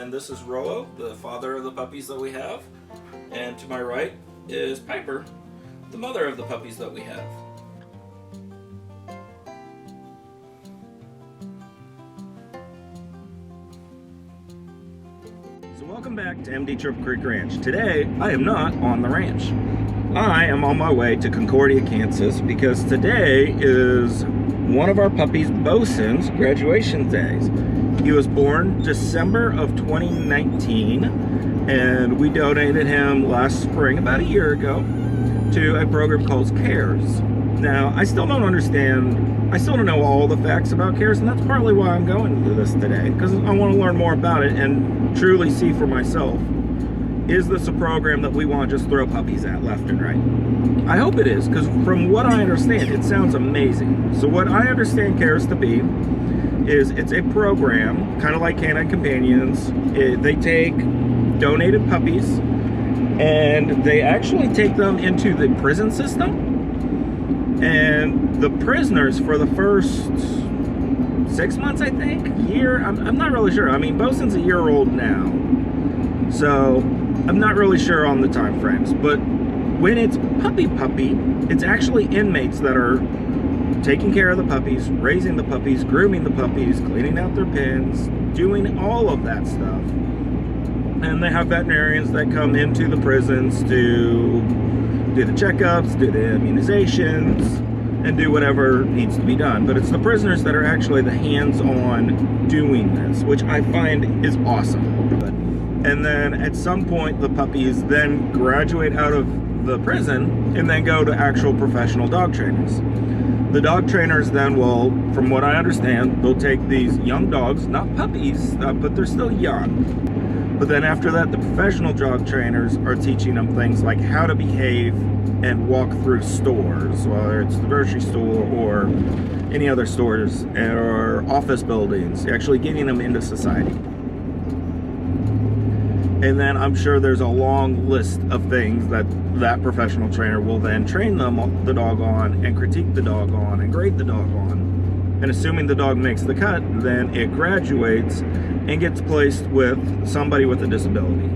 and this is Rollo, the father of the puppies that we have. And to my right is Piper, the mother of the puppies that we have. So welcome back to MD Triple Creek Ranch. Today, I am not on the ranch. I am on my way to Concordia, Kansas, because today is one of our puppies, Bos'n's, graduation days. He was born December of 2019, and we donated him last spring, about a year ago, to a program called CARES. Now, I still don't know all the facts about CARES, and that's partly why I'm going to this today, because I want to learn more about it and truly see for myself. Is this a program that we want to just throw puppies at left and right? I hope it is, because from what I understand, it sounds amazing. So what I understand CARES to be is it's a program, kind of like Canine Companions. They take donated puppies, and they actually take them into the prison system. And the prisoners, for the first 6 months, I think, year, I'm not really sure. I mean, Bos'n's a year old now, so I'm not really sure on the time frames. But when it's puppy, it's actually inmates that are taking care of the puppies, raising the puppies, grooming the puppies, cleaning out their pens, doing all of that stuff. And they have veterinarians that come into the prisons to do the checkups, do the immunizations, and do whatever needs to be done. But it's the prisoners that are actually the hands-on doing this, which I find is awesome. And then at some point, the puppies then graduate out of the prison and then go to actual professional dog trainers. The dog trainers then will, from what I understand, they'll take these young dogs, not puppies, but they're still young. But then after that, the professional dog trainers are teaching them things like how to behave and walk through stores, whether it's the grocery store or any other stores or office buildings, actually getting them into society. And then I'm sure there's a long list of things that that professional trainer will then train the dog on and critique the dog on and grade the dog on. And assuming the dog makes the cut, then it graduates and gets placed with somebody with a disability.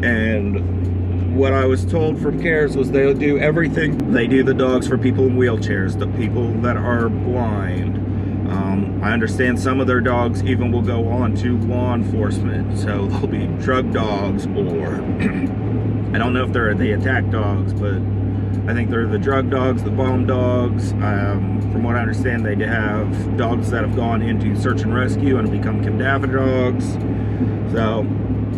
And what I was told from CARES was they'll do everything. They do the dogs for people in wheelchairs, the people that are blind. I understand some of their dogs even will go on to law enforcement, so they'll be drug dogs, or I don't know if they're the attack dogs, but I think they're the drug dogs, the bomb dogs. From what I understand, they have dogs that have gone into search and rescue and become cadaver dogs. So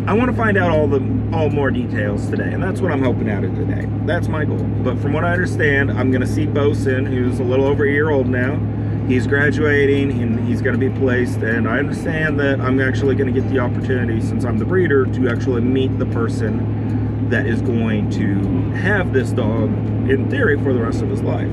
I want to find out all more details today, and that's what I'm hoping out of today. That's my goal. But from what I understand, I'm going to see Bos'n, who's a little over a year old now. He's graduating and he's going to be placed, and I understand that I'm actually going to get the opportunity, since I'm the breeder, to actually meet the person that is going to have this dog, in theory, for the rest of his life.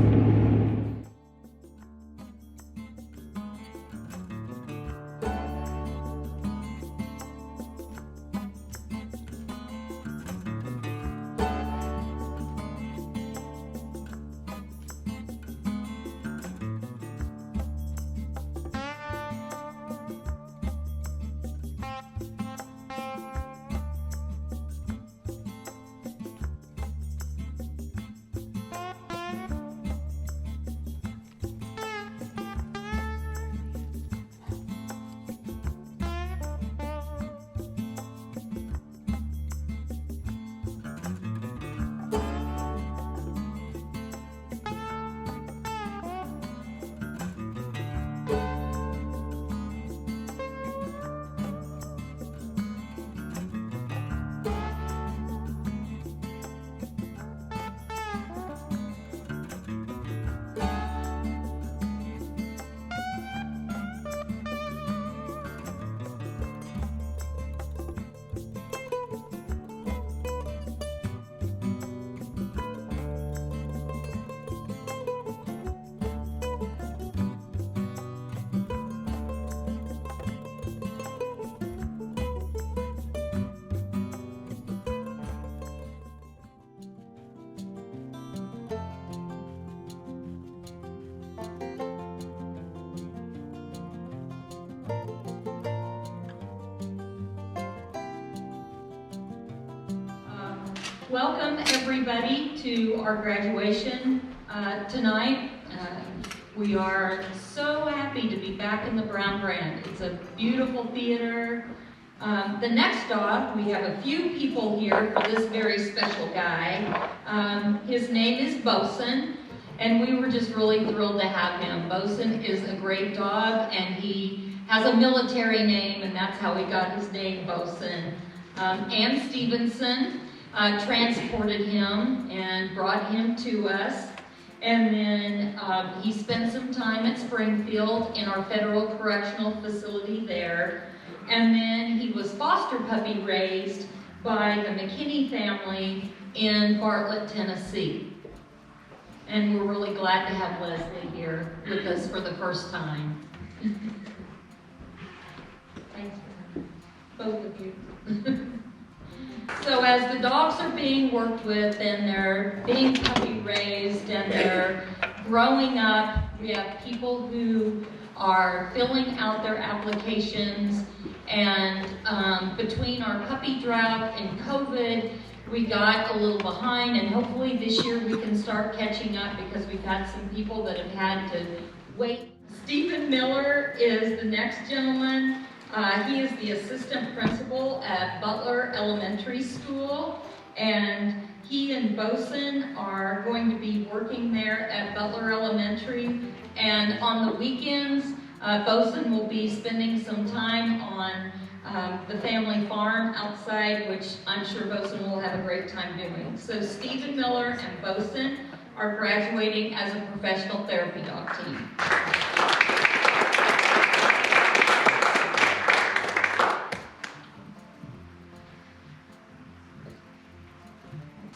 Welcome everybody to our graduation tonight. We are so happy to be back in the Brown Grand. It's a beautiful theater. The next dog, we have a few people here for this very special guy. His name is Bos'n, and we were just really thrilled to have him. Bos'n is a great dog, and he has a military name, and that's how he got his name, Bos'n. Ann Stevenson transported him and brought him to us. And then he spent some time at Springfield in our federal correctional facility there. And then he was foster puppy raised by the McKinney family in Bartlett, Tennessee. And we're really glad to have Leslie here with us for the first time. Thanks for both of you. So as the dogs are being worked with and they're being puppy raised and they're growing up, we have people who are filling out their applications, and between our puppy drought and COVID, we got a little behind, and hopefully this year we can start catching up because we've had some people that have had to wait. Stephen Miller is the next gentleman. He is the assistant principal at Butler Elementary School, and he and Bos'n are going to be working there at Butler Elementary. And on the weekends, Bos'n will be spending some time on the family farm outside, which I'm sure Bos'n will have a great time doing. So Stephen Miller and Bos'n are graduating as a professional therapy dog team.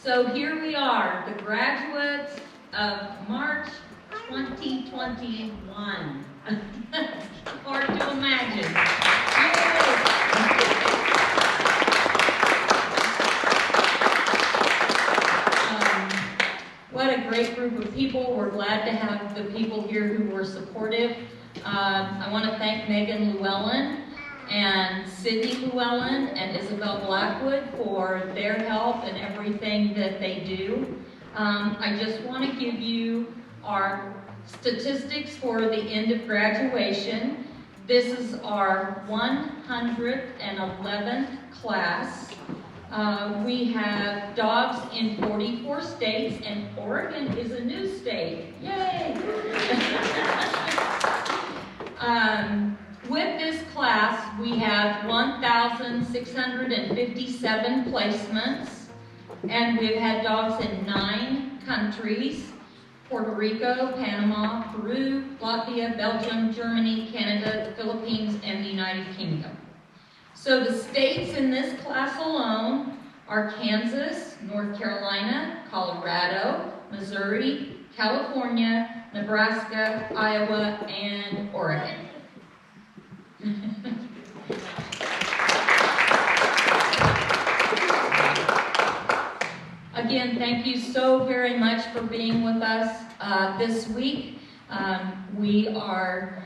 So here we are, the graduates of March 2021. Hard to imagine. What a great group of people. We're glad to have the people here who were supportive. I want to thank Megan Llewellyn and Sydney Llewellyn and Isabel Blackwood for their help and everything that they do. I just want to give you our statistics for the end of graduation. This is our 111th class. We have dogs in 44 states, and Oregon is a new state. Yay! With this class, we have 1,657 placements, and we've had dogs in 9 countries: Puerto Rico, Panama, Peru, Latvia, Belgium, Germany, Canada, the Philippines, and the United Kingdom. So the states in this class alone are Kansas, North Carolina, Colorado, Missouri, California, Nebraska, Iowa, and Oregon. Again, thank you so very much for being with us this week. We are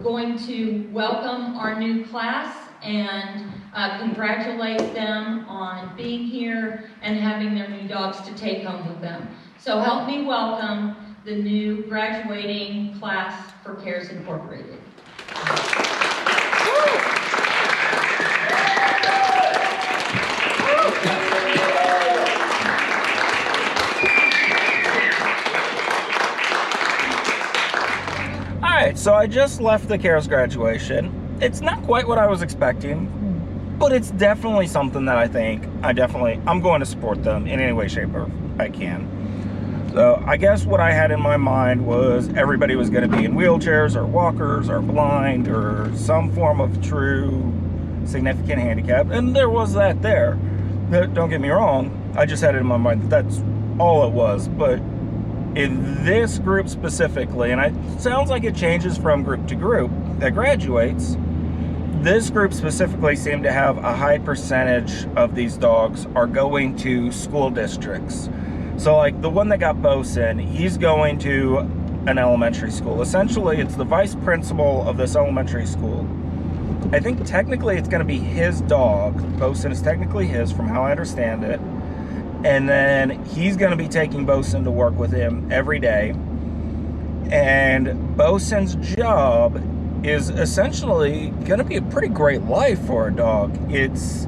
going to welcome our new class and congratulate them on being here and having their new dogs to take home with them. So help me welcome the new graduating class for CARES Incorporated. Alright, so I just left the CARES graduation. It's not quite what I was expecting, but it's definitely something that I think I'm going to support them in any way, shape, or I can. So I guess what I had in my mind was everybody was going to be in wheelchairs or walkers or blind or some form of true significant handicap, and there was that there. Don't get me wrong, I just had it in my mind that that's all it was, but in this group specifically, and it sounds like it changes from group to group that graduates, this group specifically seemed to have a high percentage of these dogs are going to school districts. So like the one that got Bos'n, he's going to an elementary school. Essentially, it's the vice principal of this elementary school. I think technically it's going to be his dog. Bos'n is technically his, from how I understand it. And then he's going to be taking Bos'n to work with him every day. And Bos'n's job is essentially going to be a pretty great life for a dog. He's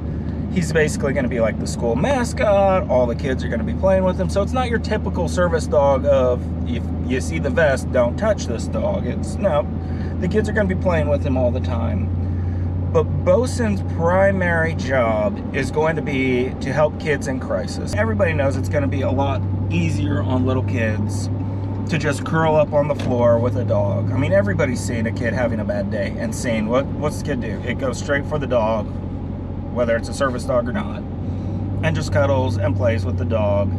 basically going to be like the school mascot. All the kids are going to be playing with him. So it's not your typical service dog of, if you see the vest, don't touch this dog. No, the kids are going to be playing with him all the time. But Bos'n's primary job is going to be to help kids in crisis. Everybody knows it's going to be a lot easier on little kids to just curl up on the floor with a dog. I mean, everybody's seen a kid having a bad day and seeing what's the kid do? It goes straight for the dog, whether it's a service dog or not, and just cuddles and plays with the dog.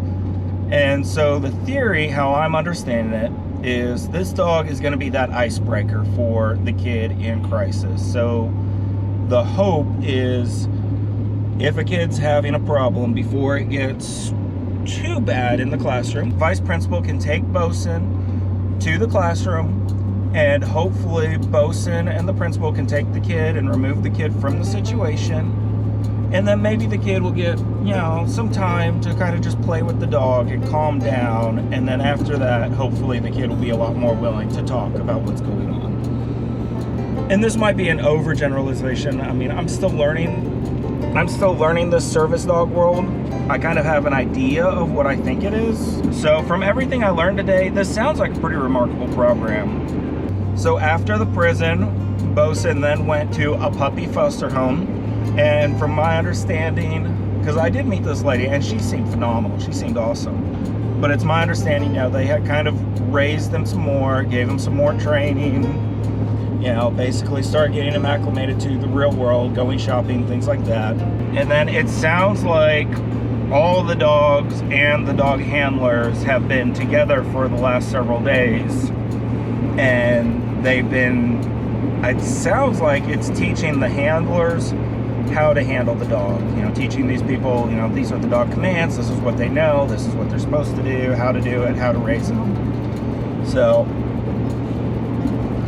And so the theory, how I'm understanding it, is this dog is going to be that icebreaker for the kid in crisis. So the hope is, if a kid's having a problem before it gets too bad in the classroom, vice principal can take Bos'n to the classroom, and hopefully Bos'n and the principal can take the kid and remove the kid from the situation. And then maybe the kid will get, some time to kind of just play with the dog and calm down. And then after that, hopefully the kid will be a lot more willing to talk about what's going on. And this might be an overgeneralization. I mean, I'm still learning this service dog world. I kind of have an idea of what I think it is. So from everything I learned today, this sounds like a pretty remarkable program. So after the prison, Bos'n then went to a puppy foster home. And from my understanding, because I did meet this lady and she seemed phenomenal. She seemed awesome. But it's my understanding, they had kind of raised them some more, gave them some more training, basically start getting them acclimated to the real world, going shopping, things like that. And then it sounds like all the dogs and the dog handlers have been together for the last several days. And it sounds like it's teaching the handlers how to handle the dog. Teaching these people, these are the dog commands, this is what they know, this is what they're supposed to do, how to do it, how to raise them. So,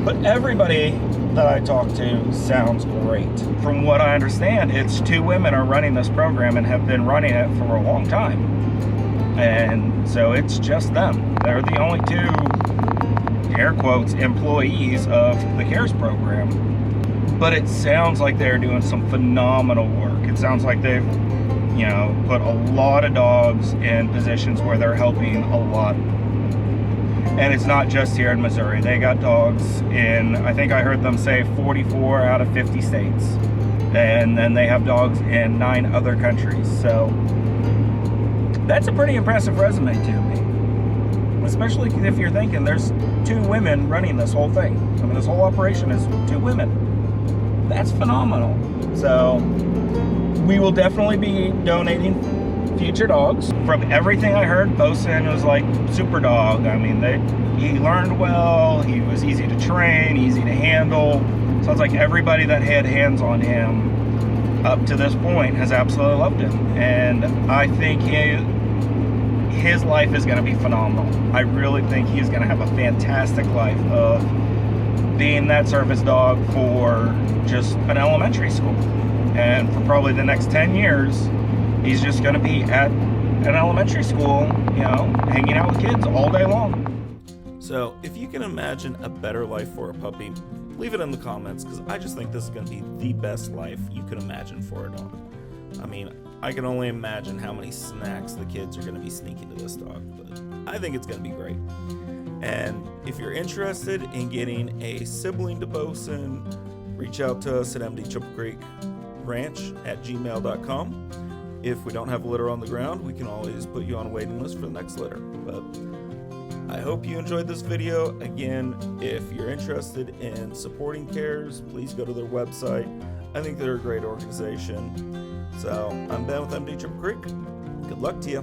but everybody that I talk to sounds great. From what I understand, it's 2 women are running this program and have been running it for a long time. And so it's just them. They're the only 2, air quotes, employees of the CARES program. But it sounds like they're doing some phenomenal work. It sounds like they've, put a lot of dogs in positions where they're helping a lot. And it's not just here in Missouri. They got dogs in, I think I heard them say 44 out of 50 states. And then they have dogs in 9 other countries. So that's a pretty impressive resume to me. Especially if you're thinking there's 2 women running this whole thing. I mean, this whole operation is 2 women. That's phenomenal. So we will definitely be donating future dogs. From everything I heard, Bos'n was like super dog. I mean, he learned well, he was easy to train, easy to handle. Sounds like everybody that had hands on him up to this point has absolutely loved him. And I think his life is going to be phenomenal. I really think he's going to have a fantastic life of being that service dog for just an elementary school. And for probably the next 10 years, he's just going to be at an elementary school, hanging out with kids all day long. So if you can imagine a better life for a puppy, leave it in the comments, because I just think this is going to be the best life you could imagine for a dog. I mean, I can only imagine how many snacks the kids are going to be sneaking to this dog, but I think it's going to be great. And if you're interested in getting a sibling to Bos'n, reach out to us at mdtripplecreekranch@gmail.com. If we don't have a litter on the ground, we can always put you on a waiting list for the next litter. But I hope you enjoyed this video. Again, if you're interested in supporting CARES, please go to their website. I think they're a great organization. So I'm Ben with MD Triple Creek. Good luck to you.